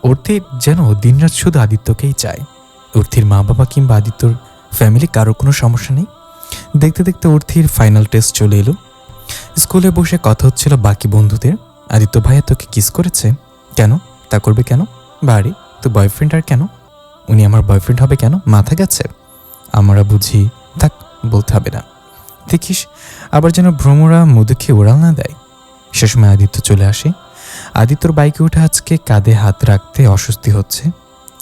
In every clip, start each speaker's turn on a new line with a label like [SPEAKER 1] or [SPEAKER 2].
[SPEAKER 1] অর্থির যেন দিনরাত শুধু আদিত্যকেই চায়। অর্থির মা বাবা কিংবা আদিত্যর ফ্যামিলি কারোর কোনো সমস্যা নেই। দেখতে দেখতে অর্থির ফাইনাল টেস্ট চলে এলো। স্কুলে বসে কথা হচ্ছিল বাকি বন্ধুদের। আদিত্য ভাইয়া তোকে কিস করেছে কেন? তা করবে কেন? বাড়ি তো বয়ফ্রেন্ড আর কেন? উনি আমার বয়ফ্রেন্ড হবে কেন? মাথা গেছে? আমরা বুঝি। থাক, বলতে হবে না। দেখিস আবার যেন ভ্রমরা মধু খেয়ে ওড়াল না দেয়। সে সময় আদিত্য চলে আসে। আদিত্যর বাইকে উঠে আজকে কাঁধে হাত রাখতে অস্বস্তি হচ্ছে।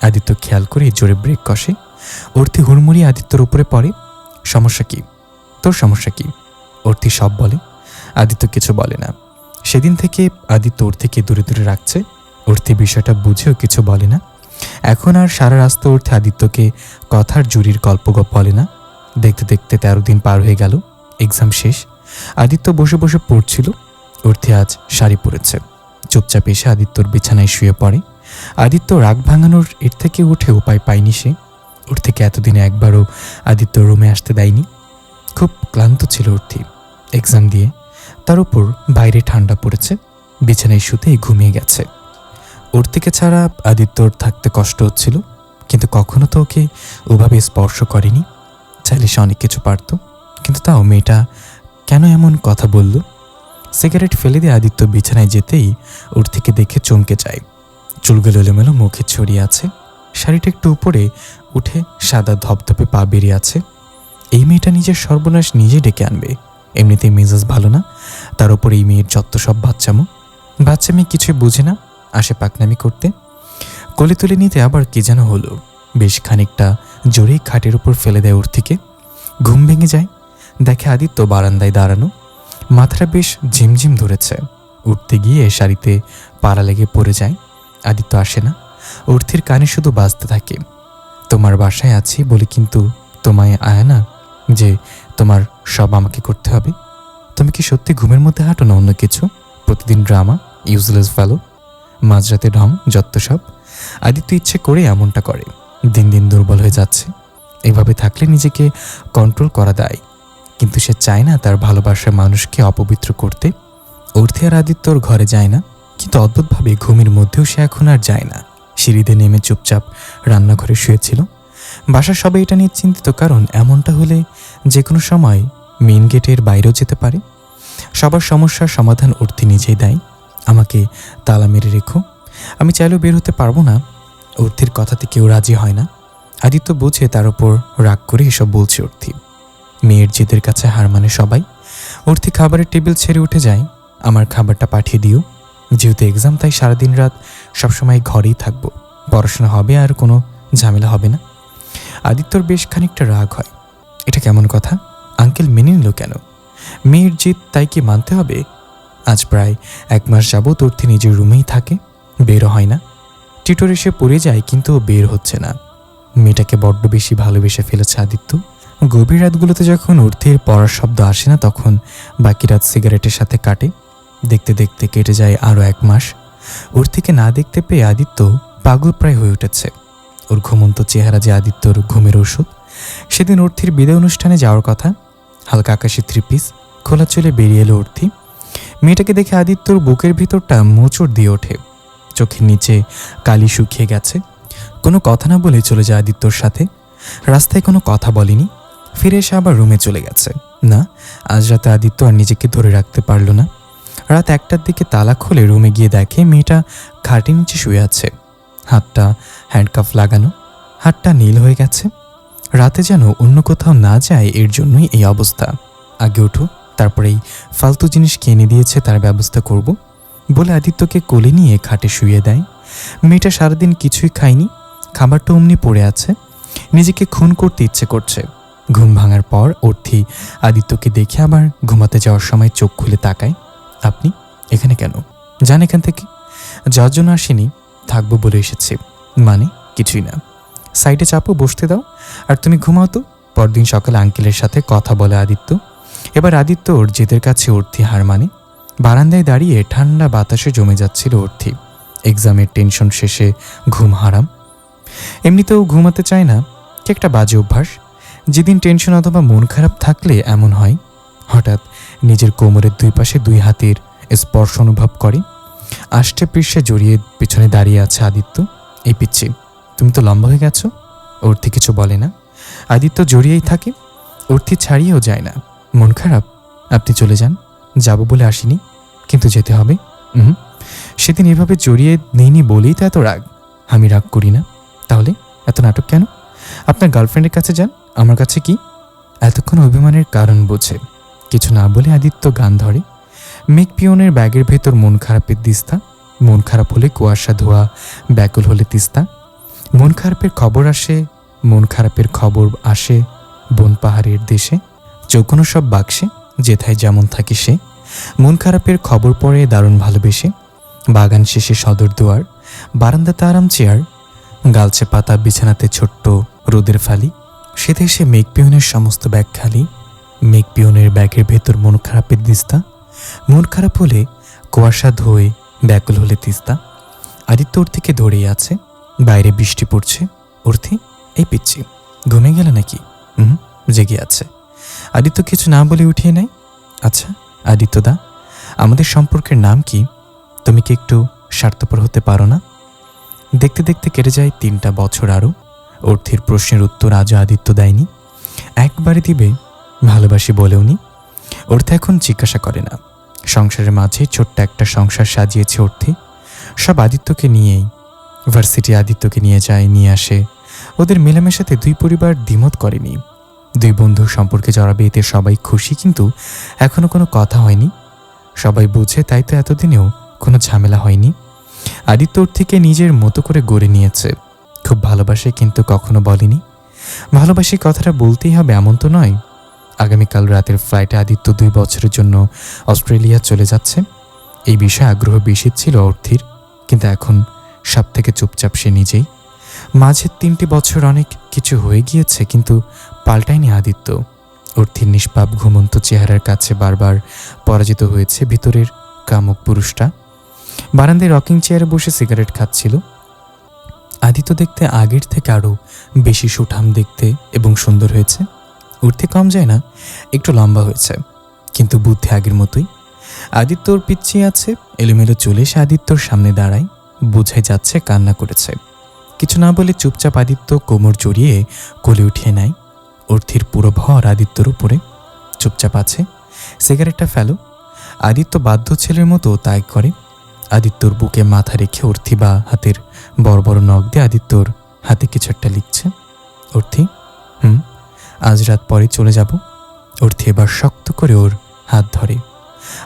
[SPEAKER 1] আদিত্য খেয়াল করে জোরে ব্রেক কষে। অর্থি হুড়মুড়িয়ে আদিত্যর উপরে পড়ে। সমস্যা কি? তোর সমস্যা কি? অর্থি সব বলে। আদিত্য কিছু বলে না। সেদিন থেকে আদিত্য অর্থিকে দূরে দূরে রাখছে। অর্থি বিষয়টা বুঝেও কিছু বলে না। এখন আর সারা রাস্তা অর্থে আদিত্যকে কথার জুরির গল্প বলে না। দেখতে দেখতে 13 দিন পার হয়ে গেল। এক্সাম শেষ। আদিত্য বসে বসে পড়ছিল। অর্থি আজ শাড়ি পরেছে। চুপচাপ এসে আদিত্যর বিছানায় শুয়ে পড়ে। আদিত্য রাগ ভাঙানোর এর থেকে উঠে উপায় পায়নি সে। ওর থেকে এতদিনে একবারও আদিত্য রুমে আসতে দেয়নি। খুব ক্লান্ত ছিল অর্থি এক্সাম দিয়ে। তার উপর বাইরে ঠান্ডা পড়েছে। বিছানায় শুতেই ঘুমিয়ে গেছে। অর্থিকে ছাড়া আদিত্যর থাকতে কষ্ট হচ্ছিল, কিন্তু কখনো তো ওকে ওভাবে স্পর্শ করেনি। চাইলে সে অনেক কিছু পারত, কিন্তু তাও মেয়েটা কেন এমন কথা বলল? সিগারেট ফেলে দিয়ে আদিত্য বিছানায় যেতেই অর্থিকে দেখে চমকে যায়। চুলগুলো এলোমেলো, মুখে ছড়িয়ে আছে। শাড়িটা একটু উপরে উঠে সাদা ধপধপে পা বেরিয়ে আছে। এই মেয়েটা নিজের সর্বনাশ নিজে ডেকে আনবে। এমনিতেই মেজাজ ভালো না, তার উপর এই মেয়ের যত সব বাচ্চা মেয়ে কিছুই বুঝে না, আসে পাকনামি করতে। কোলে তুলে নিতে আবার কি যেন হলো। বেশ খানিকটা জোরেই খাটের উপর ফেলে দেয় অর্থিকে। ঘুম ভেঙে যায়। দেখে আদিত্য বারান্দায় দাঁড়ানো। মাথাটা বেশ ঝিমঝিম ধরেছে। উঠতে গিয়ে শাড়িতে পাড়া লেগে পড়ে যায়। আদিত্য আসে না। অর্থির কানে শুধু বাজতে থাকে, তোমার বাসায় আছি বলে কিন্তু তোমায় আয় না যে তোমার সব আমাকে করতে হবে। তুমি কি সত্যি ঘুমের মধ্যে হাঁটো না অন্য কিছু? প্রতিদিন ড্রামা, ইউজলেস ফেলো, মাঝরাতে ঢং, যত সব। আদিত্য ইচ্ছে করে এমনটা করে। দিন দিন দুর্বল হয়ে যাচ্ছে। এভাবে থাকলে নিজেকে কন্ট্রোল করা দায়, কিন্তু সে চায় না তার ভালোবাসার মানুষকে অপবিত্র করতে। অর্থি আর আদিত্যর ঘরে যায় না, কিন্তু অদ্ভুতভাবে ঘুমের মধ্যেও সে এখন আর যায় না। সিঁড়িতে নেমে চুপচাপ রান্নাঘরে শুয়েছিল। বাসার সবাই এটা নিয়ে চিন্তিত, কারণ এমনটা হলে যে কোনো সময় মেইন গেটের বাইরেও যেতে পারে। সবার সমস্যার সমাধান অর্থি নিজেই দেয়। আমাকে তালা মেরে রেখো, আমি চাইলেও বের হতে পারবো না। অর্থির কথাতে কেউ রাজি হয় না। আদিত্য বুঝে তার উপর রাগ করে এসব বলছে অর্থি। মেয়ের জেদের কাছে হার মানে সবাই। অর্থি খাবারের টেবিল ছেড়ে উঠে যায়। আমার খাবারটা পাঠিয়ে দিও। যেহেতু এক্সাম, তাই সারাদিন রাত সবসময় ঘরেই থাকবো। পড়াশোনা হবে আর কোনো ঝামেলা হবে না। আদিত্যর বেশ খানিকটা রাগ হয়। এটা কেমন কথা? আঙ্কেল মেনে নিল কেন? মেয়ের জেদ, তাই কি মানতে হবে? আজ প্রায় 1 মাস যাবৎ অর্থি নিজের রুমেই থাকে, বেরও হয় না। টিটোর এসে পড়ে যায়, কিন্তু ও বের হচ্ছে না। মেয়েটাকে বড্ড বেশি ভালোবেসে ফেলেছে আদিত্য। গভীর রাতগুলোতে যখন অর্থির পড়ার শব্দ আসে না, তখন বাকি রাত সিগারেটের সাথে কাটে। দেখতে দেখতে কেটে যায় আরও 1 মাস। অর্থিকে না দেখতে পেয়ে আদিত্য পাগল প্রায় হয়ে উঠেছে। ওর ঘুমন্ত চেহারা যে আদিত্যর ঘুমের ওষুধ। সেদিন অর্থির বিদায় অনুষ্ঠানে যাওয়ার কথা। হালকা আকাশি 3 পিস, খোলা চুলে বেরিয়ে এলো অর্থি। মেয়েটাকে দেখে আদিত্যর বুকের ভিতরটা মোচড় দিয়ে ওঠে। চোখের নিচে কালি শুকিয়ে গেছে। কোনো কথা না বলে চলে যায় আদিত্যর সাথে। রাস্তায় কোনো কথা বলেনি। ফিরে এসে আবার রুমে চলে গেছে। না, আজ রাতে আদিত্য আর নিজেকে ধরে রাখতে পারল না। রাত 1টার দিকে তালা খুলে রুমে গিয়ে দেখে মেয়েটা খাটের নিচে শুয়ে আছে। হাতটা হ্যান্ডকাফ লাগানো, হাতটা নীল হয়ে গেছে। রাতে যেন অন্য কোথাও না যায়, এর জন্যই এই অবস্থা। আগে ওঠো, তারপরেই ফালতু জিনিস কিনে দিয়েছে তার ব্যবস্থা করব বলে আদিত্যকে কোলে নিয়ে খাটে শুয়ে দেয়। মেয়েটা সারাদিন কিছুই খায়নি। খাবারটা অমনি পড়ে আছে। নিজেকে খুন করতে ইচ্ছে করছে। ঘুম ভাঙার পর অর্থি আদিত্যকে দেখে আবার ঘুমাতে যাওয়ার সময় চোখ খুলে তাকায়। আপনি এখানে কেন? যান এখান থেকে। যাওয়ার জন্য আসেনি, থাকবো বলে এসেছে। মানে কিছুই না। সাইডে চাপো, বসতে দাও। আর তুমি ঘুমাও তো। পরদিন সকালে আঙ্কেলের সাথে কথা বলে আদিত্য। এবার আদিত্য ওর জেদের কাছে অর্থি হার মানে। বারান্দায় দাঁড়িয়ে ঠান্ডা বাতাসে জমে যাচ্ছিল অর্থি। এক্সামের টেনশন শেষে ঘুম হারাম। এমনিতেও ঘুমাতে চায় না, কি একটা বাজে অভ্যাস। যেদিন টেনশন অথবা মন খারাপ থাকলে এমন হয়। হঠাৎ নিজের কোমরের 2 পাশে 2 হাতের স্পর্শ অনুভব করে। আষ্টে পৃষ্ঠে জড়িয়ে পিছনে দাঁড়িয়ে আছে আদিত্য। এই পিচ্ছি, তুমি তো লম্বা হয়ে গেছো। অর্থি কিছু বলে না। আদিত্য জড়িয়েই থাকে, অর্থি ছাড়িয়েও যায় না। মন খারাপ? আপনি চলে যান। যাব বলে আসিনি, কিন্তু যেতে হবে। সেদিন এভাবে জড়িয়ে নেইনি বলেই তো এত রাগ। আমি রাগ করি না, তাহলে এত নাটক কেন? আপনার গার্লফ্রেন্ডের কাছে যান, আমার কাছে কি? এতক্ষণ অভিমানের কারণ বোঝে। কিছু না বলে আদিত্য গান ধরে। মেঘ পিয়নের ব্যাগের ভেতর মন খারাপের দিস্তা। মন খারাপ হলে কুয়াশা ধোয়া, ব্যাকুল হলে তিস্তা। মন খারাপের খবর আসে, মন খারাপের খবর আসে বন পাহাড়ের দেশে। যৌকোনো সব বাক্সে, যেথায় যেমন থাকে সে। মন খারাপের খবর পড়ে দারুণ ভালোবেসে। বাগান শেষে সদর দুয়ার, বারান্দাতে আরাম চেয়ার। গালচে পাতা, বিছানাতে ছোট্ট রোদের ফালি। সেতে এসে মেঘ পিয়নের সমস্ত ব্যাগ খালি। মেঘ পিয়নের ব্যাগের ভেতর মন খারাপের দিস্তা। মন খারাপ হলে কুয়াশা ধোয়ে, ব্যাকুল হলে তিস্তা। আদিত্য ওর থেকে দৌড়েই আছে। বাইরে বৃষ্টি পড়ছে। অর্থি, এই পিচ্ছি, ঘুমে গেলে নাকি? জেগে আছে। আদিত্য কিছু না বলে উঠিয়ে নেয়। আচ্ছা আদিত্যদা, আমাদের সম্পর্কের নাম কি? তুমি কি একটু স্বার্থপর হতে পারো না? দেখতে দেখতে কেটে যায় 3টা বছর আরও। অর্থির প্রশ্নের উত্তর আজও আদিত্য দেয়নি। একবারে দিবে ভালোবাসি বলেও নি। অর্থ এখন জিজ্ঞাসা করে না। সংসারের মাঝে ছোট্ট একটা সংসার সাজিয়েছে অর্থি, সব আদিত্যকে নিয়েই। ভার্সিটি আদিত্যকে নিয়ে যায়, নিয়ে আসে। ওদের মেলামেশাতে 2 পরিবার দ্বিমত করেনি। 2 বন্ধু সম্পর্কে জড়াবে, এতে সবাই খুশি, কিন্তু এখনো কোনো কথা হয়নি। সবাই বুঝে, তাই তো এতদিনেও কোনো ঝামেলা হয়নি। আদিত্য ওর থেকে নিজের মতো করে গড়ে নিয়েছে। খুব ভালোবাসে, কিন্তু কখনো বলেনি ভালোবাসি। কথাটা বলতেই হবে এমন তো নয়। আগামীকাল রাতের ফ্লাইটে আদিত্য 2 বছরের জন্য অস্ট্রেলিয়া চলে যাচ্ছে। এই বিষয়ে আগ্রহ বেশি ছিল অর্থির, কিন্তু এখন সব থেকে চুপচাপ সে নিজেই। মাঝের 3টি বছর অনেক কিছু হয়ে গিয়েছে, কিন্তু পাল্টায়নি আদিত্য। অর্থির নিষ্পাপ ঘুমন্ত চেহারার কাছে বারবার পরাজিত হয়েছে ভিতরের কামুক পুরুষটা। বারান্দায় রকিং চেয়ারে বসে সিগারেট খাচ্ছিল। আদিত্য দেখতে আগের থেকে আরও বেশি সুঠাম দেখতে এবং সুন্দর হয়েছে। উঠতে কম যায় না, একটু লম্বা হয়েছে, কিন্তু বুদ্ধি আগের মতোই। আদিত্য ওর পিছিয়ে আছে। এলোমেলো চলে এসে আদিত্যর সামনে দাঁড়ায়। বোঝাই যাচ্ছে কান্না করেছে। কিছু না বলে চুপচাপ আদিত্য কোমর জড়িয়ে কোলে উঠিয়ে নেয়। অর্থির পুরো ভর আদিত্যর উপরে। চুপচাপ আছে। সিগারেটটা ফেলো। আদিত্য বাধ্য ছেলের মতো তাই করে। আদিত্যর বুকে মাথা রেখে অর্থি বা হাতের বড় বড় নখ দিয়ে আদিত্যর হাতে কিছু একটা লিখছে। অর্থি, আজ রাত পরে চলে যাব। অর্থি এবার শক্ত করে ওর হাত ধরে।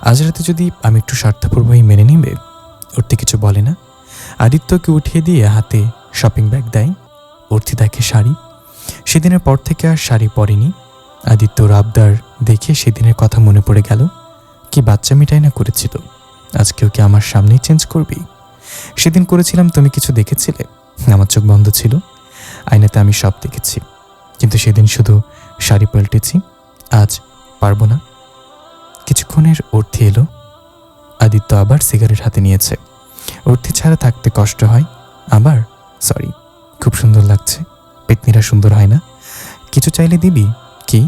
[SPEAKER 1] আজ রাতে যদি আমি একটু স্বার্থপরভাবে মেনে নিবে? অর্থি কিছু বলে না। আদিত্যকে উঠিয়ে দিয়ে হাতে শপিং ব্যাগ দেয়। অর্থি দেখে শাড়ি। সেদিনের পর থেকে আর শাড়ি পরেনি। আদিত্যর আবদার দেখে সেদিনের কথা মনে পড়ে গেল। কি বাচ্চা মিটাই না করেছিল, আজকেও কি আমার সামনেই চেঞ্জ করবি? সেদিন করেছিলাম, তুমি কিছু দেখেছিলে? আমার চোখ বন্ধ ছিল, আয়নাতে আমি সব দেখেছি, কিন্তু সেদিন শুধু শাড়ি পাল্টেছি। আজ পারবো না। কিছুক্ষণের অর্থি এলো। আদিত্য আবার সিগারেট হাতে নিয়েছে। অর্থি ছাড়া থাকতে কষ্ট হয়। আবার সরি, খুব সুন্দর লাগছে। পেতনিরা সুন্দর হয় না? কিছু চাইলে দিবি? কি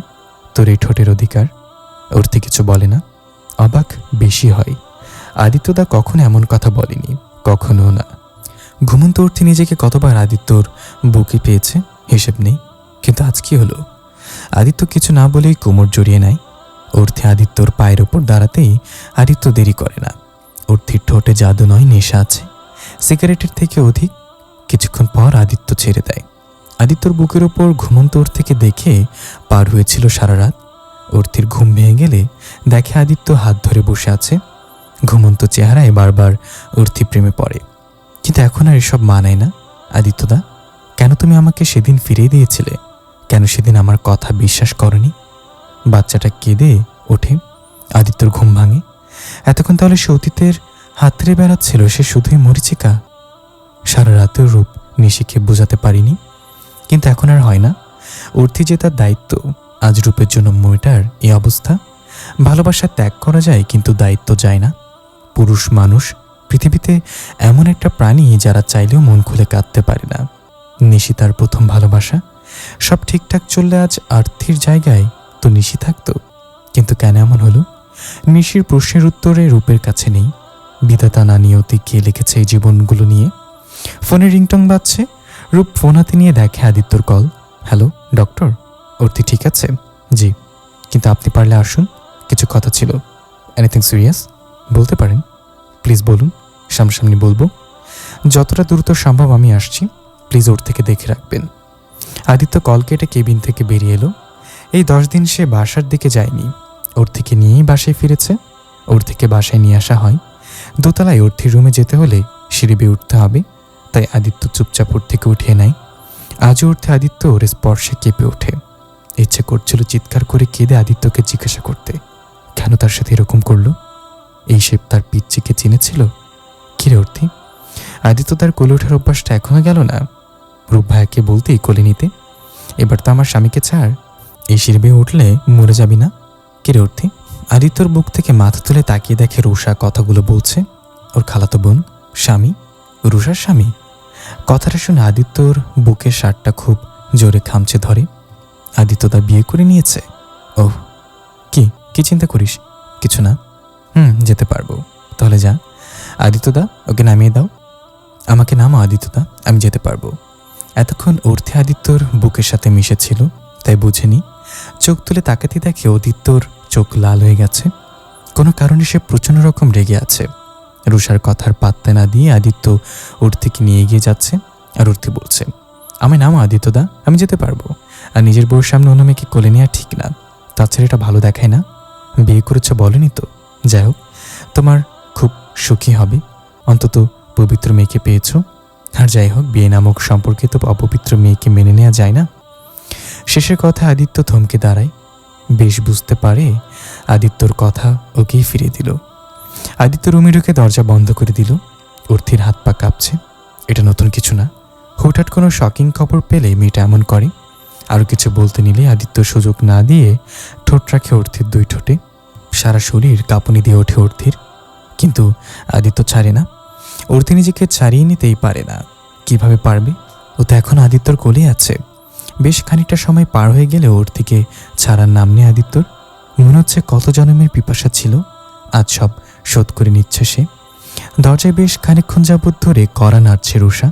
[SPEAKER 1] তোর এই ঠোঁটের অধিকার? অর্থি কিছু বলে না। অবাক বেশি হয়। আদিত্যদা কখনো এমন কথা বলেনি, কখনো না। ঘুমন্ত অর্থি নিজেকে কতবার আদিত্যর বুকে পেয়েছে হিসেব নেই, কিন্তু আজ কি হলো? আদিত্য কিছু না বলেই কোমর জড়িয়ে নেয়। অর্থি আদিত্যর পায়ের ওপর দাঁড়াতেই আদিত্য দেরি করে না। অর্থির ঠোঁটে জাদু নয়, নেশা আছে, সিগারেটের থেকে অধিক। কিছুক্ষণ পর আদিত্য ছেড়ে দেয়। আদিত্যর বুকের ওপর ঘুমন্ত অর্থিকে দেখে পার হয়েছিল সারা রাত। অর্থির ঘুম ভেঙে গেলে দেখে আদিত্য হাত ধরে বসে আছে। ঘুমন্ত চেহারায় বারবার অর্থি প্রেমে পড়ে, কিন্তু এখন আর এসব মানায় না। আদিত্যদা, কেন তুমি আমাকে সেদিন ফিরিয়ে দিয়েছিলে? কেন সেদিন আমার কথা বিশ্বাস করনি? বাচ্চাটা কেঁদে ওঠে। আদিত্যর ঘুম ভাঙে। এতক্ষণ তাহলে সে অতীতের হাত ধরে বেড়াচ্ছিল, সে শুধুই মরিচিকা। সারা রাতের রূপ নিশিকে বোঝাতে পারিনি, কিন্তু এখন আর হয় না। অর্থি যে তার দায়িত্ব, আজ রূপের জন্য মেয়েটার এই অবস্থা। ভালোবাসা ত্যাগ করা যায়, কিন্তু দায়িত্ব যায় না। পুরুষ মানুষ পৃথিবীতে এমন একটা প্রাণী যারা চাইলেও মন খুলে কাঁদতে পারে না। নিশি তার প্রথম ভালোবাসা। সব ঠিকঠাক চললে আজ আর্থির জায়গায় তো নিশি থাকতো, কিন্তু কেন এমন হলো? নিশির প্রশ্নের উত্তরে রূপের কাছে নেই। বিধাতা না নিয়তি কে লিখেছে এই জীবনগুলো নিয়ে। ফোনের রিংটং বাজছে। রূপ ফোন হাতে নিয়ে দেখে আদিত্যর কল। হ্যালো ডক্টর, অর্থি ঠিক আছে? জি, কিন্তু আপনি পারলে আসুন, কিছু কথা ছিল। Anything serious? বলতে পারেন, প্লিজ বলুন, সামনাসামনি বলবো। যতটা দ্রুত সম্ভব আমি আসছি, প্লিজ ওর থেকে দেখে রাখবেন। আদিত্য কল কেটে কেবিন থেকে বেরিয়ে এলো। এই 10 দিন সে বাসার দিকে যায়নি, ওর থেকে নিয়েই বাসায় ফিরেছে। ওর থেকে বাসায় নিয়ে আসা হয়। দোতলায় অর্থির রুমে যেতে হলে সিঁড়ি বেয়ে উঠতে হবে, তাই আদিত্য চুপচাপ ওর থেকে উঠিয়ে নেয়। আজও উঠতে আদিত্য ওর স্পর্শে কেঁপে ওঠে। ইচ্ছে করছিল চিৎকার করে কেঁদে আদিত্যকে জিজ্ঞাসা করতে, কেন তার সাথে এরকম করলো? এই সে তার পিচ্চিকে চিনেছিল? কিরে অর্থি, আদিত্য তার কোলে ওঠার অভ্যাসটা এখনো গেল না? রূপ ভাইয়াকে বলতেই কোলে নিতে। এবার তো আমার স্বামীকে ছাড়, এই সিঁড়ি বেয়ে উঠলে মরে যাবি না? কিরে অর্থি? আদিত্যর বুক থেকে মাথা তুলে তাকিয়ে দেখে রুষা কথাগুলো বলছে। ওর খালাতো বোন, স্বামী, রুষার স্বামী। কথাটা শুনে আদিত্যর বুকের শার্টটা খুব জোরে খামচে ধরে। আদিত্য তা বিয়ে করে নিয়েছে? ওহ, কি কি চিন্তা করিস? কিছু না। যেতে পারবো। তাহলে যা। আদিত্যদা, ওকে নামিয়ে দাও। আমাকে নামো আদিত্যদা, আমি যেতে পারবো। এতক্ষণ অর্থে আদিত্যর বুকের সাথে মিশেছিল, তাই বুঝেনি। চোখ তুলে তাকাতে দেখে আদিত্যর চোখ লাল হয়ে গেছে। কোনো কারণে সে প্রচণ্ড রকম রেগে আছে। রুষার কথার পাত্তা না দিয়ে আদিত্য অর্থিকে নিয়ে এগিয়ে যাচ্ছে। আর অর্থি বলছে, আমায় নামো আদিত্যদা, আমি যেতে পারবো। আর নিজের বউর সামনে অন্য মেয়েকে কোলে নেওয়া ঠিক না। তাছাড়া এটা ভালো দেখায় না। বিয়ে করেছ বলেনি তো? যাই হোক, তোমার খুব সুখী হবে, অন্তত পবিত্র মেয়েকে পেয়েছ। আর যাই হোক, বিয়ে নামক সম্পর্কে তো অপবিত্র মেয়েকে মেনে নেওয়া যায় না। শেষের কথা আদিত্য থমকে দাঁড়ায়। বেশ বুঝতে পারে আদিত্যর কথা ওকেই ফিরিয়ে দিল। আদিত্য রুমে ঢুকে দরজা বন্ধ করে দিল। অর্থির হাত পা কাঁপছে। এটা নতুন কিছু না, হুটহাট কোনো শকিং খবর পেলে মেয়েটা এমন করে। আরও কিছু বলতে নিলে আদিত্য সুযোগ না দিয়ে ঠোঁট রাখে অর্থির 2 ঠোঁটে। সারা শরীর কাঁপুনি দিয়ে ওঠে অর্থির, কিন্তু আদিত্য ছাড়ে না। অর্থি নিজেকে ছাড়িয়ে নিতেই পারে না। কিভাবে পারবে? ও তো এখন আদিত্যর কোলে আছে। বেশ খানিকটা সময় পার হয়ে গেলে অর্থিকে ছাড়ার নাম নেই আদিত্যর। মনে হচ্ছে কত জন্মের পিপাসা ছিল, আজ সব শোধ করে নিচ্ছে সে। দরজায় বেশ খানিকক্ষণ যাবৎ ধরে কড়া নাড়ছে রুষা,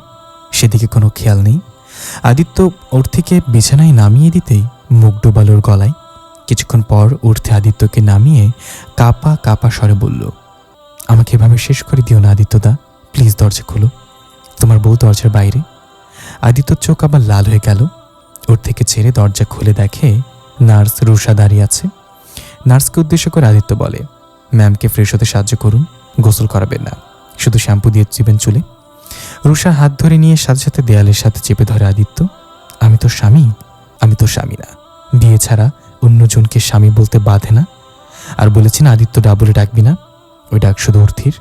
[SPEAKER 1] সেদিকে কোনো খেয়াল নেই। আদিত্য অর্থিকে বিছানায় নামিয়ে দিতেই মুখ ডোবালোর গলায়। কিছুক্ষণ পর অর্থি আদিত্যকে নামিয়ে কাপা কাপা স্বরে বলল, আমাকে এভাবে শেষ করে দিও না আদিত্যদা, প্লিজ দরজা খোলো, তোমার বউ দরজার বাইরে। আদিত্যর চোখ আবার লাল হয়ে গেল। ওর থেকে ছেড়ে দরজা খুলে দেখে নার্স রুষা দাঁড়িয়ে আছে। নার্সকে উদ্দেশ্য করে আদিত্য বলে, ম্যামকে ফ্রেশ হতে সাহায্য করুন, গোসল করাবেন না, শুধু শ্যাম্পু দিয়ে চিবেন চুলে। রুষা হাত ধরে নিয়ে সাথে সাথে দেয়ালের সাথে চেপে ধরে আদিত্য, আমি তো স্বামী না, বিয়ে ছাড়া অন্যজনকে স্বামী বলতে বাধে না। আর বলেছি না আদিত্য ডাবলে ডাকবি না, ওই ডাক শুধু অর্থির।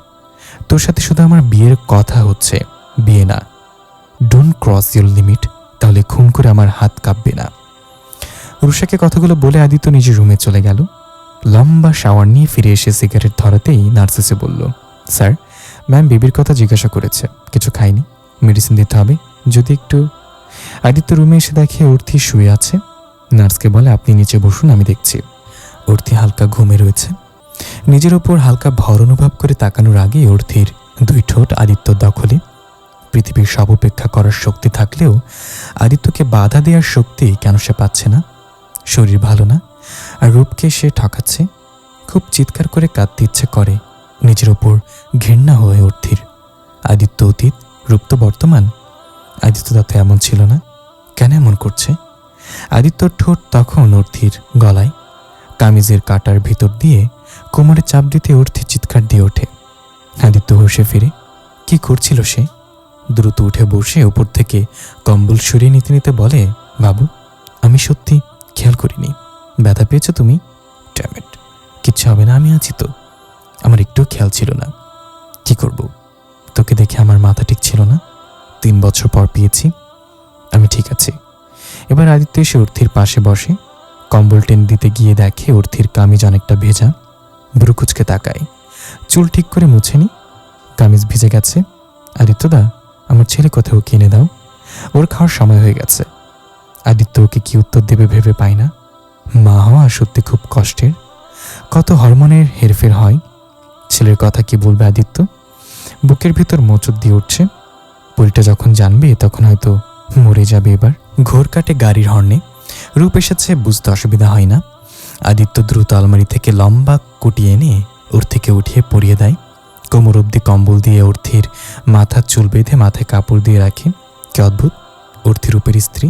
[SPEAKER 1] তোর সাথে শুধু আমার বিয়ের কথা হচ্ছে, বিয়ে না। ডোন্ট ক্রস ইউর লিমিট, তাহলে খুন করে আমার হাত কাঁপবে না। রুষাকে কথাগুলো বলে আদিত্য নিজের রুমে চলে গেল। লম্বা শাওয়ার নিয়ে ফিরে এসে সিগারেট ধরাতেই নার্স এসে বলল, স্যার, ম্যাম বেবির কথা জিজ্ঞাসা করেছে, কিছু খাইনি, মেডিসিন দিতে হবে যদি একটু। আদিত্য রুমে এসে দেখে অর্থি শুয়ে আছে। নার্সকে বলে, আপনি নিচে বসুন, আমি দেখছি। অর্থি হালকা ঘুমে রয়েছে। নিজের ওপর হালকা ভর অনুভব করে তাকানোর আগে অর্থির 2 ঠোঁট আদিত্যর দখলে। পৃথিবীর সব উপেক্ষা করার শক্তি থাকলেও আদিত্যকে বাধা দেওয়ার শক্তি কেন সে পাচ্ছে না? শরীর ভালো না, আর রূপকে সে ঠকাচ্ছে। খুব চিৎকার করে কাঁদতে ইচ্ছে করে। নিজের ওপর ঘৃণা হয়ে অর্থির। আদিত্য অতীত, রূপ তো বর্তমান। আদিত্য তো এমন ছিল না, কেন এমন করছে? আদিত্যর ঠোঁট তখন অর্থির গলায়। কামিজের কাটার ভিতর দিয়ে কোমরে চাপ দিতে অর্থি চিৎকার দিয়ে ওঠে। আদিত্য হুঁশে ফিরে। কি করছিল সে? দ্রুত উঠে বসে উপর থেকে কম্বল সরিয়ে নিতে নিতে বলে, বাবু, আমি সত্যি খেয়াল করিনি। ব্যথা পেয়েছো তুমি? ড্যামেট, কিচ্ছু হবে না, আমি আছি তো। আমার একটুও খেয়াল ছিল না। কি করব, তোকে দেখে আমার মাথা ঠিক ছিল না। 3 বছর পর পেয়েছি, আমি ঠিক আছি। এবার আদিত্য এসে অর্থির পাশে বসে। কম্বল টেনে দিতে গিয়ে দেখে অর্থির কামিজ অনেকটা ভেজা। ভ্রু কুঁচকে তাকায়। চুল ঠিক করে মুছেনি, কামিজ ভিজে গেছে। আদিত্যদা, আমার ছেলে কোথাও কিনে দাও, ওর খাওয়ার সময় হয়ে গেছে। আদিত্য ওকে কি উত্তর দেবে ভেবে পায় না। মা হওয়া সত্যি খুব কষ্টের, কত হরমোনের হেরফের হয়। ছেলের কথা কি বলবে আদিত্য? বুকের ভিতর মোচড় দিয়ে উঠছে। পরিটা যখন জানবে তখন হয়তো মরে যাবে। এবার ঘোর কাটে গাড়ির হর্নে। রূপ এসেছে বুঝতে অসুবিধা হয় না। আদিত্য দ্রুত আলমারি থেকে লম্বা কুটি এনে অর্থিকে উঠিয়ে পরিয়ে দেয়। কোমর অব্দি কম্বল দিয়ে অর্থির মাথার চুল বেঁধে মাথায় কাপড় দিয়ে রাখে। কি অদ্ভুত! অর্থি রূপের স্ত্রী,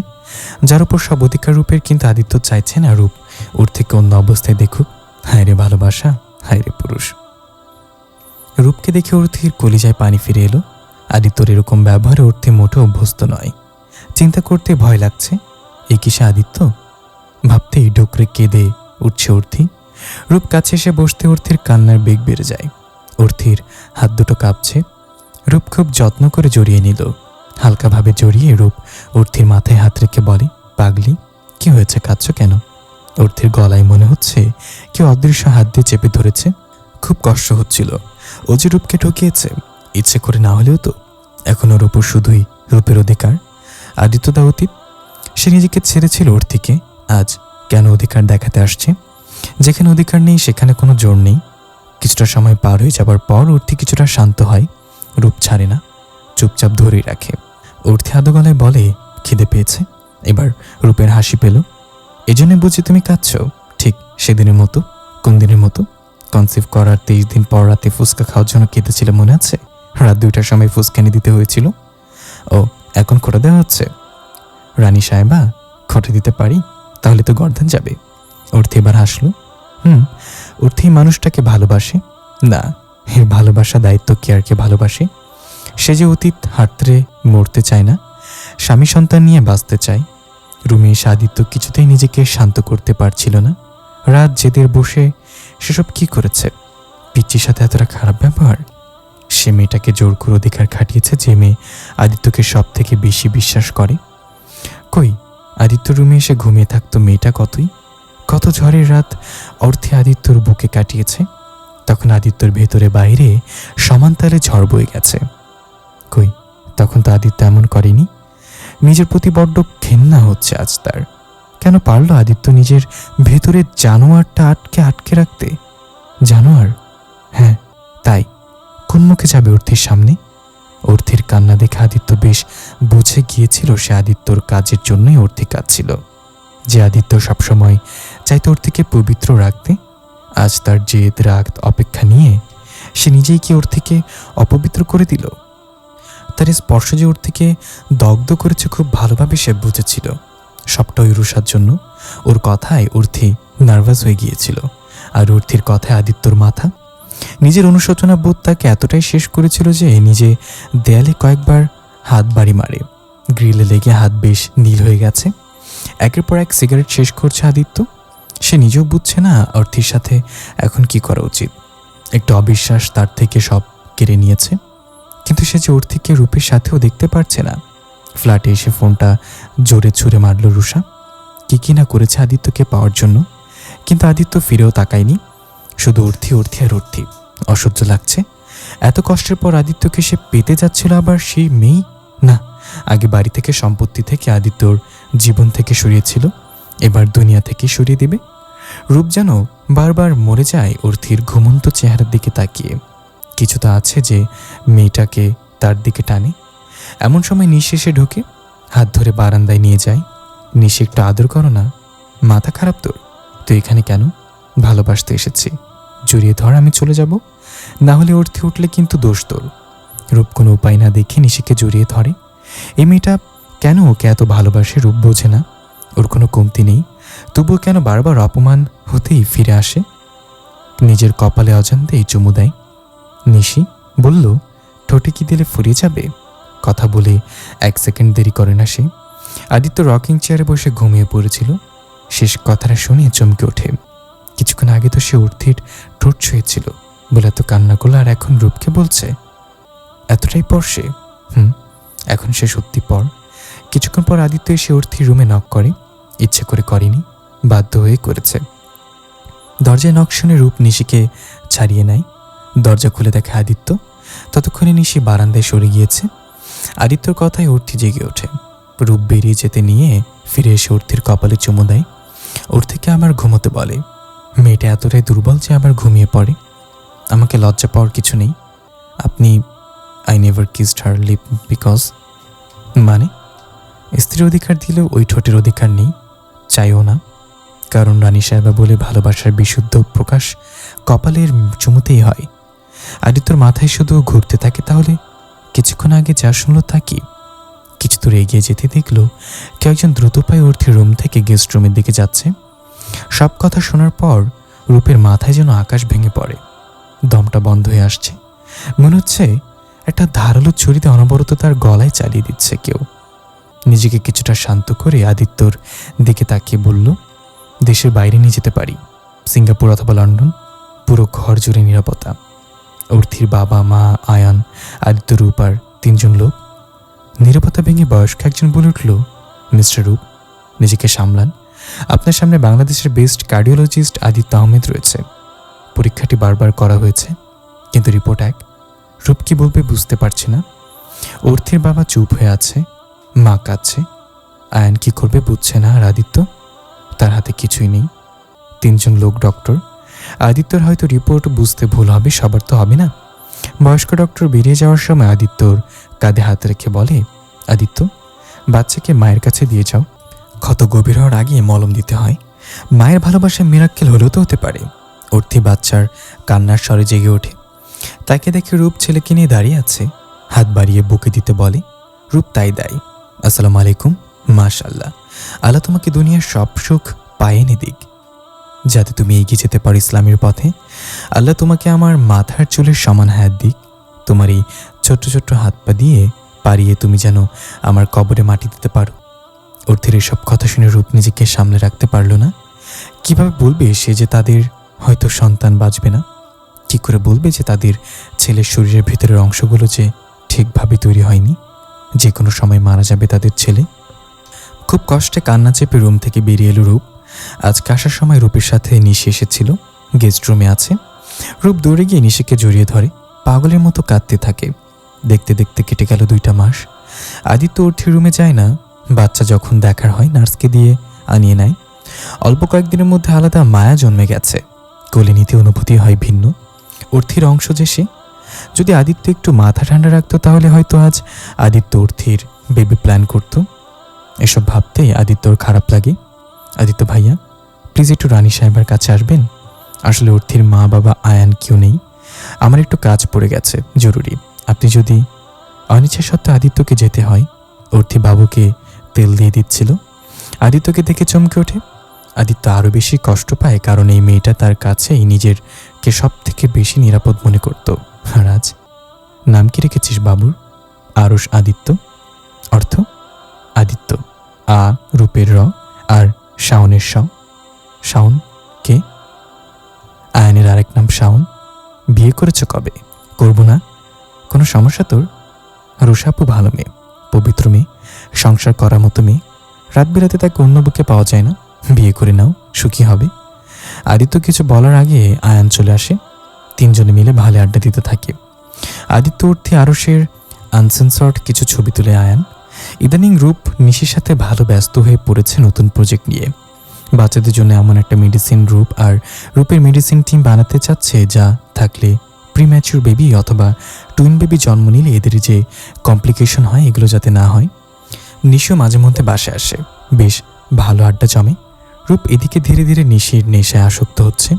[SPEAKER 1] যার উপর সব অধিকার রূপের, কিন্তু আদিত্য চাইছে না রূপ অর্থিকে অন্য অবস্থায় দেখুক। হায় রে ভালোবাসা, হায় রে পুরুষ। রূপকে দেখে অর্থির কলিজায় পানি ফিরে এলো। আদিত্যর এরকম ব্যবহারে অর্থি মোটেও অভ্যস্ত নয়। চিন্তা করতে ভয় লাগছে, এই কিসে আদিত্য? ভাবতেই ডোকরে কেঁদে উঠছে অর্থি। রূপ কাছে এসে বসতে অর্থির কান্নার বেগ বেড়ে যায়। অর্থির হাত দুটো কাঁপছে। রূপ খুব যত্ন করে জড়িয়ে নিল। হালকাভাবে জড়িয়ে রূপ অর্থির মাথায় হাত রেখে বলে, পাগলি, কি হয়েছে, কাঁদছ কেন? অর্থির গলায় মনে হচ্ছে কেউ অদৃশ্য হাত দিয়ে চেপে ধরেছে। খুব কষ্ট হচ্ছিল। ও যে রূপকে ঠকিয়েছে, ইচ্ছে করে না হলেও তো। এখন ওর উপর শুধুই রূপের অধিকার। আদিত্য দা অতীত, সে নিজেকে ছেড়েছিল অর্থিকে, আজ কেন অধিকার দেখাতে আসছে? যেখানে অধিকার নেই সেখানে কোনো জোর নেই। কিছুটা সময় পার হয়ে যাবার পর অর্থি কিছুটা শান্ত হয়। রূপ ছাড়ে না, চুপচাপ ধরেই রাখে। অর্থি আদো গলায় বলে, খিদে পেয়েছে। এবার রূপের হাসি পেল। এজন্য বুঝি তুমি কাঁদছ? ঠিক সেদিনের মতো। কোন দিনের মতো? কনসিভ করার 23 দিন পর রাতে ফুচকা খাওয়ার জন্য কেঁদেছিল, মনে আছে? রাত 2টার সময় ফুচকানি দিতে হয়েছিল। ও, এখন খোটা দেওয়া হচ্ছে? রানী সাহেবা, খটে দিতে পারি? তাহলে তো গর্দান যাবে। অর্থি এবার হাসলো। অর্থি মানুষটাকে ভালোবাসে না, এর ভালোবাসা দায়িত্ব কেয়ারকে ভালোবাসে। সে যে অতীত হাতড়ে মরতে চায় না, স্বামী সন্তান নিয়ে বাঁচতে চায়। রুমে এসে আদিত্য কিছুতেই নিজেকে শান্ত করতে পারছিল না। রাত জেদের বসে সেসব কি করেছে? পিচ্চির সাথে এতটা খারাপ ব্যবহার। সে মেয়েটাকে জোর করে অধিকার খাটিয়েছে, যে মেয়ে আদিত্যকে সব থেকে বেশি বিশ্বাস করে। কই, আদিত্য রুমে এসে ঘুমিয়ে থাকতো মেয়েটা কত ঝড়ের রাত অর্থে আদিত্যর বুকে কাটিয়েছে। তখন আদিত্যর ভেতরে বাইরে সমান্তালে ঝড় বয়ে গেছে। কই, তখন তো আদিত্য এমন করেনি। নিজের প্রতি বড্ড ঘেন্না হচ্ছে আজ তার। কেন পারল আদিত্য নিজের ভেতরের জানোয়ারটা আটকে রাখতে? জানোয়ার? হ্যাঁ, তাই। কোন মুখে যাবে অর্থির সামনে? অর্থির কান্না দেখে আদিত্য বেশ বুঝে গিয়েছিল সে আদিত্যর কাজের জন্যই অর্থি কাঁদছিল। যে আদিত্য সবসময় চাইতো অর্থিকে পবিত্র রাখতে, আজ তার জেদ রাগ অপেক্ষা নিয়ে সে নিজেই কি অর্থিকে অপবিত্র করে দিল? তার স্পর্শ যে অর্থিকে দগ্ধ করেছে খুব ভালোভাবে সে বুঝেছিল। সবটা ওই রুষার জন্য। ওর কথায় অর্থি নার্ভাস হয়ে গিয়েছিল। আর অর্থির কথায় আদিত্যর মাথা। নিজের অনুশোচনা বোধ তাকে এতটাই শেষ করেছিল যে নিজে দেয়ালে কয়েকবার হাত বাড়ি মারে। গ্রিলে লেগে হাত বেশ নীল হয়ে গেছে। একের পর এক সিগারেট শেষ করছে আদিত্য। সে নিজেও বুঝছে না অর্থির সাথে এখন কি করা উচিত। একটু অবিশ্বাস তার থেকে সব কেড়ে নিয়েছে। কিন্তু সে যে অর্থিকে রূপের সাথেও দেখতে পারছে না। ফ্ল্যাটে এসে ফোনটা জোরে ছুঁড়ে মারল রুষা। কি না করেছে আদিত্যকে পাওয়ার জন্য। কিন্তু আদিত্য ফিরেও তাকায়নি, শুধু অর্থি আর অর্থি। অসহ্য লাগছে। এত কষ্টের পর আদিত্যকে সে পেতে যাচ্ছিল, আবার সেই মেয়ে না। আগে বাড়ি থেকে সম্পত্তি থেকে আদিত্যর জীবন থেকে সরিয়েছিল, এবার দুনিয়া থেকে সরিয়ে দিবে। রূপ যেন বারবার মরে যায় অর্থির ঘুমন্ত চেহারার দিকে তাকিয়ে। কিছু তো আছে যে মেয়েটাকে তার দিকে টানে। এমন সময় নিশি এসে ঢোকে, হাত ধরে বারান্দায় নিয়ে যায়। নিশি, একটু আদর করো না। মাথা খারাপ তোর? তুই এখানে কেন? ভালোবাসতে এসেছি, জড়িয়ে ধর, আমি চলে যাব। না হলে অর্থে উঠলে কিন্তু দোষ তোর। রূপ কোনো উপায় না দেখে নিশিকে জড়িয়ে ধরে। এই মেয়েটা কেন ওকে এত ভালোবাসে রূপ বোঝে না। ওর কোনো কমতি নেই, তবুও কেন বারবার অপমান হতেই ফিরে আসে। নিজের কপালে অজান্তেই চুমু দেয়। নিশি বলল, ঠোঁটে কি দিলে ফুরিয়ে যাবে? কথা বলে 1 সেকেন্ড দেরি করে না সে। আদিত্য রকিং চেয়ারে বসে ঘুমিয়ে পড়েছিল। শেষ কথাটা শুনে চমকে ওঠে। কিছুক্ষণ আগে তো সে অর্থির ঠোঁট ছুঁয়েছিল বলে এত কান্না করলো, আর এখন রূপকে বলছে। এতটাই পর সে? এখন সে সত্যি পর। কিছুক্ষণ পর আদিত্য এসে অর্থির রুমে নক করে। ইচ্ছে করে করেনি, বাধ্য হয়ে করেছে। দরজায় নক শুনে রূপ নিশিকে ছাড়িয়ে নেয়। দরজা খুলে দেখে আদিত্য। ততক্ষণে নিশি বারান্দায় সরে গিয়েছে। আদিত্যর কথায় অর্থি জেগে ওঠে। রূপ বেরিয়ে যেতে নিয়ে ফিরে এসে অর্থির কপালে চুমু দেয়। অর্থিকে আমার ঘুমোতে বলে। মেয়েটা এতটাই দুর্বল যে আবার ঘুমিয়ে পড়ে। আমাকে লজ্জা পাওয়ার কিছু নেই। আপনি I never kissed her lip because, মানে স্ত্রীর অধিকার দিলেও ওই ঠোঁটের অধিকার নেই, চাইও না। কারণ রানী সাহেবা বলে ভালোবাসার বিশুদ্ধ প্রকাশ কপালের চুমুতেই হয়। আদিত্যর মাথায় শুধু ঘুরতে থাকে, তাহলে কিছুক্ষণ আগে যা শুনল তা কি? কিছু দূর এগিয়ে যেতে দেখল কেউ একজন দ্রুত পায়ে অর্থের রুম থেকে গেস্ট রুমের দিকে যাচ্ছে। সব কথা শোনার পর রূপের মাথায় যেন আকাশ ভেঙে পড়ে, দমটা বন্ধ হয়ে আসছে। মনে হচ্ছে একটা ধারালো ছুরিতে অনবরত তার গলায় চালিয়ে দিচ্ছে কেউ। নিজেকে কিছুটা শান্ত করে আদিত্যর দিকে তাকিয়ে বলল, দেশের বাইরে নিয়ে যেতে পারি, সিঙ্গাপুর অথবা লন্ডন, পুরো ঘর জুড়ে নিরাপত্তা। অর্থির বাবা, মা, আয়ান, আদিত্য, রূপ আর 3 জন লোক। নিরাপত্তা ভেঙে বয়স্ক একজন বলে উঠল, মিস্টার রূপ, নিজেকে সামলান। আপনার সামনে বাংলাদেশের বেস্ট কার্ডিওলজিস্ট আদিত্য আহমেদ রয়েছে। পরীক্ষাটি বারবার করা হয়েছে, কিন্তু রিপোর্ট এক। রূপ কি বলবে বুঝতে পারছে না। অর্থির বাবা চুপ হয়ে আছে, মা কাঁদছে, আয়ান কি করবে বুঝছে না। আর আদিত্য, তার হাতে কিছুই নেই। 3 জন লোক ডক্টর। আদিত্যর হয়তো রিপোর্ট বুঝতে ভুল হবে, সবার তো হবে না। বয়স্ক ডক্টর বেরিয়ে যাওয়ার সময় আদিত্যর কাঁধে হাত রেখে বলে, আদিত্য, বাচ্চাকে মায়ের কাছে দিয়ে যাও। ক্ষত গভীর হওয়ার আগে মলম দিতে হয়। মায়ের ভালোবাসা মিরাক্কেল হলেও তো হতে পারে। অর্থি বাচ্চার কান্নার স্বরে জেগে ওঠে। তাকে দেখে রূপ ছেলেকে নিয়ে দাঁড়িয়ে আছে, হাত বাড়িয়ে বুকে দিতে বলে। রূপ তাই দেয়। আসসালামু আলাইকুম। মাশাআল্লাহ, আল্লাহ তোমাকে দুনিয়ার সব সুখ পায়ে এনে দিক, যাতে তুমি এগিয়ে যেতে পারো ইসলামের পথে। আল্লাহ তোমাকে আমার মাথার চুলের সমান হাত দিক। তোমার এই ছোট্ট ছোট্ট হাত পা দিয়ে পারিয়ে তুমি যেন আমার কবরে মাটি দিতে পারো। অর্থের এসব কথা শুনে রূপ নিজেকে সামলে রাখতে পারল না। কিভাবে বলবে সে যে তাদের হয়তো সন্তান বাঁচবে না? কি করে বলবে যে তাদের ছেলের শরীরের ভিতরের অংশগুলো যে ঠিকভাবে তৈরি হয়নি, যে কোনো সময় মারা যাবে তাদের ছেলে? খুব কষ্টে কান্না চেপে রুম থেকে বেরিয়ে এলো রূপ। আজকে আসার সময় রূপের সাথে নিশি এসেছিল, গেস্ট রুমে আছে। রূপ দৌড়ে গিয়ে নিশিকে জড়িয়ে ধরে, পাগলের মতো কাঁদতে থাকে। দেখতে দেখতে কেটে গেল 2টা মাস। আদিত্য অর্থির রুমে যায় না। বাচ্চা যখন দেখার হয় নার্সকে দিয়ে আনিয়ে নেয়। অল্প কয়েকদিনের মধ্যে আলাদা মায়া জন্মে গেছে। কোলে নিতে অনুভূতি হয় ভিন্ন। অর্থির অংশ যে সে। যদি আদিত্য একটু মাথা ঠান্ডা রাখতো তাহলে হয়তো আজ আদিত্য অর্থির বেবি প্ল্যান করত। এসব ভাবতেই আদিত্যর খারাপ লাগে। আদিত্য ভাইয়া, প্লিজ একটু রানী সাহেবের কাছে আসবেন। আসলে অর্থির মা বাবা আয়ান কেউ নেই, আমার একটু কাজ পড়ে গেছে, জরুরি। আপনি যদি। অনিচ্ছা সত্ত্বেও আদিত্যকে যেতে হয়। অর্থি বাবুকে তেল দিয়ে দিচ্ছিল। আদিত্যকে দেখে চমকে ওঠে। আদিত্য আরও বেশি কষ্ট পায়, কারণ এই মেয়েটা তার কাছেই নিজেরকে সব থেকে বেশি নিরাপদ মনে করত। আর আজ নাম কি রেখেছিস বাবুর? আরশ আদিত্য। অর্থ? আদিত্য, আ রূপের র আর শাওনের শ। শাওন কে? আয়নের আরেক নাম শাওন। বিয়ে করেছ কবে? করব না। কোনো সমস্যা তোর? রুষাপু ভালো মেয়ে, পবিত্র মেয়ে, সংসার করার মতো মেয়ে। রাত বেরাতে তাকে অন্য বুকে পাওয়া যায় না। বিয়ে করে নাও, সুখী হবে। আদিত্য কিছু বলার আগে আয়ান চলে আসে। 3 জনে মিলে ভালো আড্ডা দিতে থাকে। আদিত্য অর্থে আরশের আনসেন্সর্ড কিছু ছবি তুলে আয়ান। ইদানিং রূপ নিশির সাথে ভালো ব্যস্ত হয়ে পড়েছে নতুন প্রজেক্ট নিয়ে। বাচ্চাদের জন্য এমন একটা মেডিসিন রূপ আর রূপের মেডিসিন টিম বানাতে চাচ্ছে, যা থাকলে প্রিম্যাচুর বেবি অথবা টুইন বেবি জন্ম নিলে এদের যে কমপ্লিকেশন হয় এগুলো যাতে না হয়। নিশিও মাঝে মধ্যে বাসে আসে, বেশ ভালো আড্ডা জমে। রূপ এদিকে ধীরে ধীরে নিশির নেশায় আসক্ত হচ্ছে।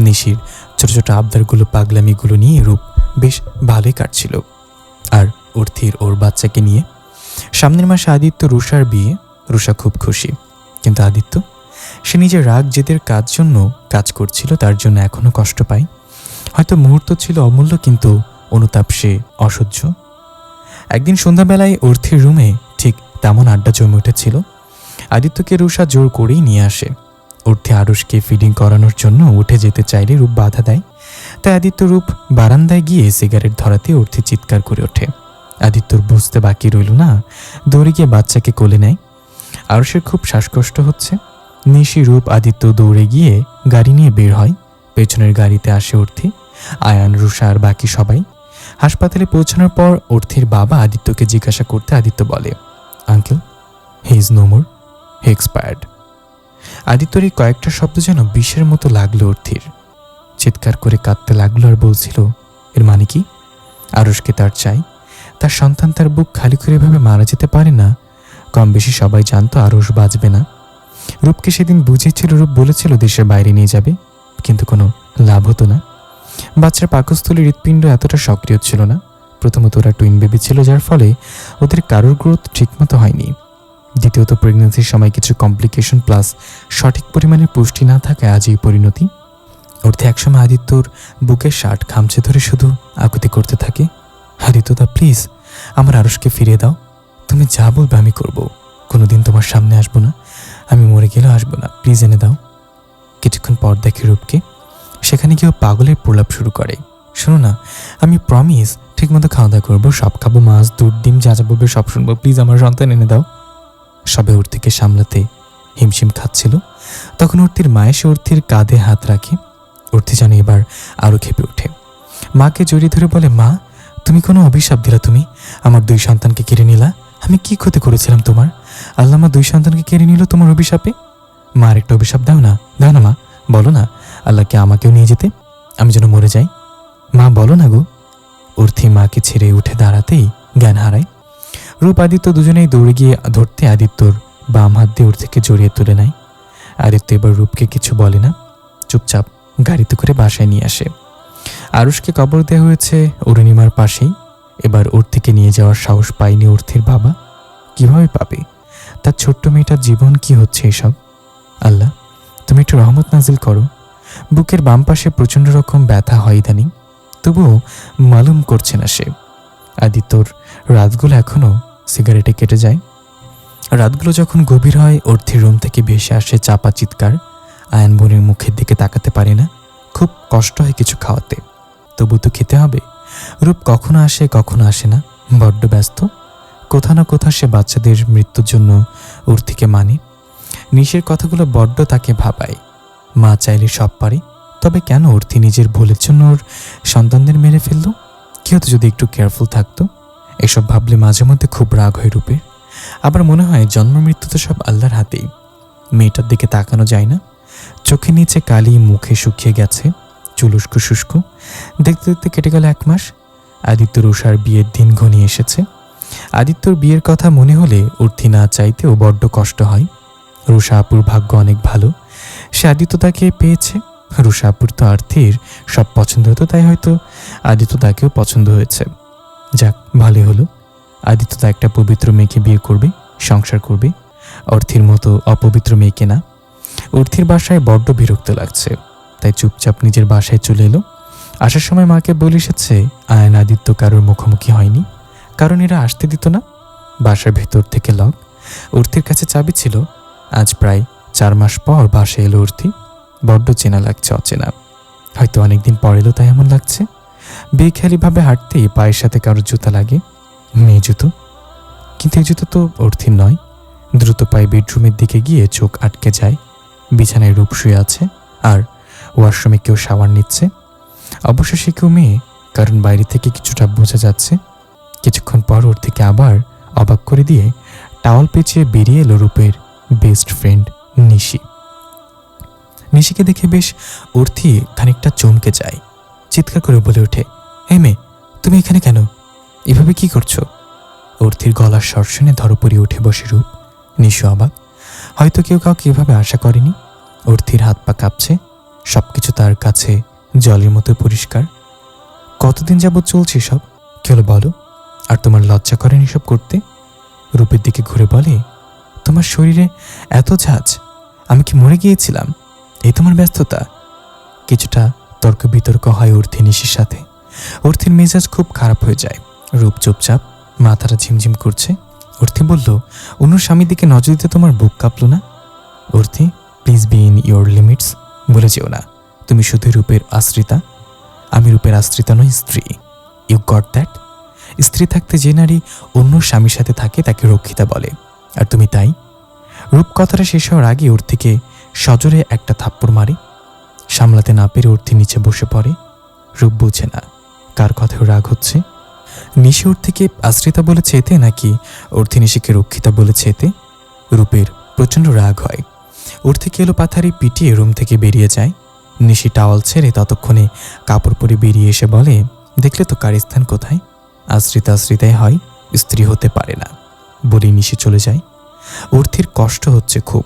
[SPEAKER 1] নিশির ছোট ছোট আবদারগুলো, পাগলামিগুলো নিয়ে রূপ বেশ ভালোই কাটছিল। আর অর্থির ওর বাচ্চাকে নিয়ে। সামনের মাসে আদিত্য রুষার বিয়ে। রুষা খুব খুশি, কিন্তু আদিত্য, সে নিজের রাগ জেদের কাজ জন্য কাজ করছিল, তার জন্য এখনো কষ্ট পায়। হয়তো মুহূর্ত ছিল অমূল্য, কিন্তু অনুতাপ সে অসহ্য। একদিন সন্ধ্যাবেলায় অর্থির রুমে ঠিক তেমন আড্ডা জমে উঠেছিল। আদিত্যকে রুষা জোর করেই নিয়ে আসে। অর্থে আরুষকে ফিডিং করানোর জন্য উঠে যেতে চাইলে রূপ বাধা দেয়। তাই আদিত্য রূপ বারান্দায় গিয়ে সিগারেট ধরাতে অর্থে চিৎকার করে ওঠে। আদিত্যর বুঝতে বাকি রইল না, দৌড়ে গিয়ে বাচ্চাকে কোলে নেয়। আরুষের খুব শ্বাসকষ্ট হচ্ছে। নিশি, রূপ, আদিত্য দৌড়ে গিয়ে গাড়ি নিয়ে বের হয়। পেছনের গাড়িতে আসে অর্থি, আয়ান, রুষা আর বাকি সবাই। হাসপাতালে পৌঁছানোর পর অর্থির বাবা আদিত্যকে জিজ্ঞাসা করতে আদিত্য বলে, uncle, he is no more, he expired. আদিত্যর এই কয়েকটা শব্দ যেন বিষের মতো লাগলো অর্থির। চিৎকার করে কাঁদতে লাগলো আর বলছিল, এর মানে কি? আরুষকে তার চাই, তার সন্তান তার বুক খালি করে এভাবে মারা যেতে পারে না। কম বেশি সবাই জানতো আরশ বাঁচবে না। রূপকে সেদিন বুঝিয়েছিল, রূপ বলেছিল দেশের বাইরে নিয়ে যাবে, কিন্তু কোনো লাভ হতো না। বাচ্চার পাকস্থলীর হৃৎপিণ্ড এতটা সক্রিয় ছিল না। প্রথমত ওরা টুইন বেবি ছিল, যার ফলে ওদের কারোর গ্রোথ ঠিকমতো হয়নি। দ্বিতীয়ত প্রেগনেন্সির সময় কিছু কমপ্লিকেশন প্লাস সঠিক পরিমাণে পুষ্টি না থাকায় আজ এই পরিণতি। অর্থে একসময় আদিত্যর বুকের শার্ট খামচে ধরে শুধু আকুতি করতে থাকে, আদিত্যদা প্লিজ আমার আরশকে ফিরিয়ে দাও, তুমি যা বলবে আমি করব, কোনোদিন তোমার সামনে আসবো না, আমি মরে গেলেও আসবো না, প্লিজ এনে দাও। কিছুক্ষণ পর দেখে রূপকে, সেখানে গিয়েও পাগলের প্রলাপ শুরু করে, শোনো না আমি প্রমিস ঠিকমতো খাওয়া দাওয়া করবো, সব খাবো, মাছ দুধ ডিম যা যা বলবে সব শুনবো, প্লিজ আমার সন্তান এনে দাও। সবে অর্থিকে সামলাতে হিমশিম খাচ্ছিল, তখন অর্থির মা এসে অর্থির কাঁধে হাত রাখে। অর্থি যেন এবার আরও খেপে ওঠে, মাকে জড়িয়ে ধরে বলে, মা তুমি কোনো অভিশাপ দিলা, তুমি আমার 2 সন্তানকে কেড়ে নিলা, আমি কি ক্ষতি করেছিলাম তোমার? আল্লাহ আমার 2 সন্তানকে কেড়ে নিল তোমার অভিশাপে। মা আরেকটা অভিশাপ দাও না, দাও না মা, বলো না আল্লাহকে আমাকেও নিয়ে যেতে, আমি যেন মরে যাই, মা বলো না গো। অর্থি মাকে ছেড়ে উঠে দাঁড়াতেই জ্ঞান হারায়। রূপ আদিত্য দুজনেই দৌড়ে গিয়ে ধরতে আদিত্যর বাম হাত দিয়ে অর্থিকে জড়িয়ে তুলে নেয়। আদিত্য এবার রূপকে কিছু বলে না, চুপচাপ গাড়িতে করে বাসায় নিয়ে আসে। আরুষকে কবর দেওয়া হয়েছে অরুণিমার পাশেই। এবার অর্থিকে নিয়ে যাওয়ার সাহস পায়নি অর্থির বাবা, কিভাবে পাবে? তার ছোট্ট মেয়েটার জীবন কি হচ্ছে এসব? আল্লাহ তুমি একটু রহমত নাজিল করো। বুকের বাম পাশে প্রচণ্ড রকম ব্যথা হয় ইদানিং, তবুও মালুম করছে না সে। আদিত্যর রাতগুলো এখনও সিগারেটে কেটে যায়। রাতগুলো যখন গভীর হয় অর্থির রুম থেকে ভেসে আসে চাপা চিৎকার। আয়ান বোনের মুখের দিকে তাকাতে পারে না, খুব কষ্ট হয় কিছু খাওয়াতে, তবু তো খেতে হবে। রূপ কখনো আসে কখনো আসে না, বড্ড ব্যস্ত। কোথাও না কোথাও সে বাচ্চাদের মৃত্যুর জন্য অর্থিকে মানে। নিশের কথাগুলো বড্ড তাকে ভাবায়। মা চাইলে সব পারে, তবে কেন অর্থি নিজের ভুলের জন্য ওর সন্তানদের মেরে ফেলল? কি হতো যদি একটু কেয়ারফুল থাকতো? এসব ভাবলে মাঝে মধ্যে খুব রাগ হয় রূপের। আবার মনে হয় জন্ম মৃত্যু তো সব আল্লাহর হাতেই। মেয়েটার দিকে তাকানো যায় না, চোখের নিচে কালি, মুখে শুকিয়ে গেছে, চুল উস্কো শুষ্ক। দেখতে দেখতে কেটে গেল 1 মাস। আদিত্য রুষার বিয়ের দিন ঘনিয়ে এসেছে। আদিত্যর বিয়ের কথা মনে হলে অর্থি না চাইতেও বড্ড কষ্ট হয়। রুষা আপুর ভাগ্য অনেক ভালো, সে আদিত্য তাকে পেয়েছে। রুষা আপুর তো আর্থির সব পছন্দ হতো, তাই হয়তো আদিত্য তাকেও পছন্দ হয়েছে। যাক ভালোই হলো, আদিত্য তা একটা পবিত্র মেয়েকে বিয়ে করবে, সংসার করবে, অর্থির মতো অপবিত্র মেয়েকে না। অর্থির বাসায় বড্ড বিরক্ত লাগছে, তাই চুপচাপ নিজের বাসায় চলে এলো। আসার সময় মাকে বলে এসেছে আয়ন আদিত্য কারোর মুখোমুখি হয়নি, কারণ এরা আসতে দিত না। বাসার ভেতর থেকে লক, অর্থির কাছে চাবি ছিল। আজ প্রায় 4 মাস পর বাসায় এলো অর্থি। বড্ড চেনা লাগছে, অচেনা, হয়তো অনেকদিন পর এলো তাই এমন লাগছে। বেখেয়ালিভাবে হাঁটতেই পায়ের সাথে কারোর জুতা লাগে, মেয়ে জুতো, কিন্তু এই জুতো তো অর্থির নয়। দ্রুত পায়ে বেডরুমের দিকে গিয়ে চোখ আটকে যায়। বিছানায় রূপ শুয়ে আছে, আর ওয়াশরুমে কেউ শাওয়ার নিচ্ছে। অবশেষে কেউ মেয়ে, কারণ বাইরে থেকে কিছুটা বোঝা যাচ্ছে। কিছুক্ষণ পর ওর থেকে আবার অবাক করে দিয়ে টাওয়াল পেঁচিয়ে বেরিয়ে এলো রূপের বেস্ট ফ্রেন্ড নিশি। নিশিকে দেখে বেশ অর্থি খানিকটা চমকে যায়, চিৎকার করে বলে ওঠে, হে মেয়ে তুমি এখানে কেন, এভাবে কি করছো? অর্থির গলার স্বর শুনে ধরপড়ি উঠে বসে রূপ। নিশি অবাক, হয়তো কেউ কাউকে এভাবে আশা করেনি। অর্থির হাত পা কাঁপছে, সবকিছু তার কাছে জলের মতো পরিষ্কার। কতদিন যাবৎ চলছে সব, কি হলো বলো? আর তোমার লজ্জা করেন এসব করতে? রূপের দিকে ঘুরে বলে, তোমার শরীরে এত ঝাঁজ, আমি কি মরে গিয়েছিলাম? এই তোমার ব্যস্ততা। কিছুটা তর্ক বিতর্ক হয় অর্থি নিশির সাথে। অর্থির মেজাজ খুব খারাপ হয়ে যায়। রূপ চুপচাপ, মাথাটা ঝিমঝিম করছে। অর্থি বলল, অন্য স্বামীর দিকে নজর দিতে তোমার বুক কাঁপলো না? Worthy please be in your limits, বলে যেও না তুমি শুধু রূপের আশ্রিতা। আমি রূপের আশ্রিতা নই, স্ত্রী। You got that? স্ত্রী থাকতে যে নারী অন্য স্বামীর সাথে থাকে তাকে রক্ষিতা বলে, আর তুমি তাই। রূপ কথাটা শেষ হওয়ার আগে অর্থিকে সজোরে একটা থাপ্পড় মারে। সামলাতে না পেরে অর্থি নিচে বসে পড়ে। রূপ বুঝে না কার কথায় রাগ হচ্ছে। নিশি অর্থিকে আশ্রিতা বলেছে এতে, নাকি অর্থি নিশিকে রক্ষিতা বলেছে এতে? রূপের প্রচণ্ড রাগ হয়। অর্থিকে এলো পাথারি পিটিয়ে রুম থেকে বেরিয়ে যায়। নিশি টাওয়াল ছেড়ে ততক্ষণে কাপড় পরে বেরিয়ে এসে বলে, দেখলে তো কার স্থান কোথায়? আশ্রিতাই হয়, স্ত্রী হতে পারে না বলে নিশে চলে যায়। অর্থির কষ্ট হচ্ছে খুব,